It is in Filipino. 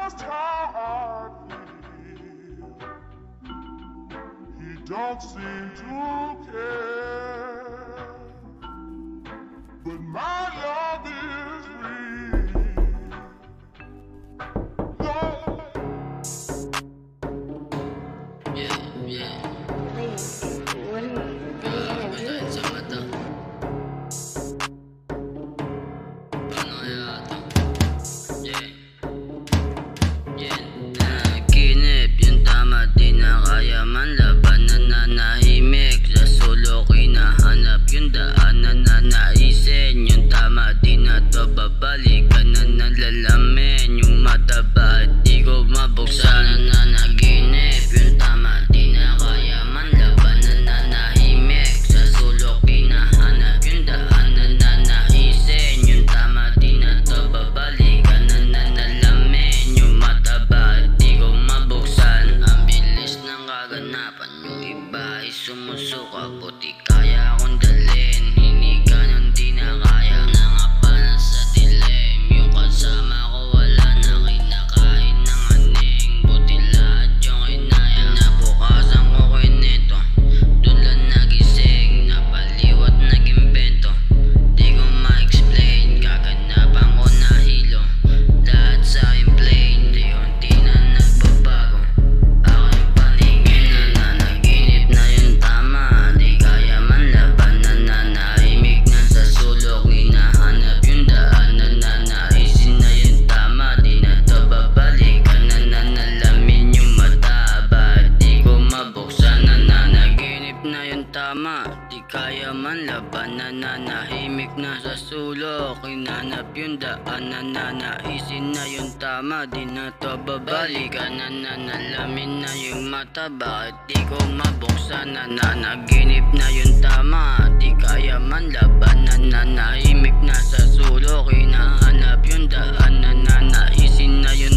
just how I feel. He don't seem to care, but my love is real. Naginip yung tama, di na kaya man labanan. Nanahimik sa sulok, hinahanap yung daanan. Nanaisin yung tama, di na to babalikan. Na nalalamin yung mata, bakit di ko mabuksan? Nanaginip yung tama, di na kaya man labanan. Nanahimik sa sulok, hinahanap yung daanan. Nanaisin yung tama, di na to babalikan. Na nalalamin yung mata, bakit di ko mabuksan? Ang bilis ng kaganapan, yung iba ay sumusuka. Buti kaya akong dalhin, hiniga ng di na kaya. Nangapalan sa dilim, yung kasama ko wala na kinakain ng aning. Buti lahat yung kinaya, nabukasan ko kinito. Doon lang nagising, napaliwat nag-imbento. Di ko ma-explain, kaganapan ko nahilo. Lahat sa akin plain, unti na nagbabago. Aking paningin, nananaginip na yung tama. Di kaya man labanan, nanahimik na sa sulok. Hinahanap yung daanan, nanaisin na yung tama. Di na to babalikan, nananalamin yung mata, bakit di ko mabuksan? Nananaginip na yung tama, di kaya man labanan. Nanahimik na sa sulok, hinanap yung daanan. Nanaisin na yung tama, di na to babalikan. Nananalamin na yung mata, bakit di ko mabuksan? Nananaginip na yung tama, di kaya man labanan. Nanahimik na sa sulok, hinahanap yung daanan. Nanaisin na yung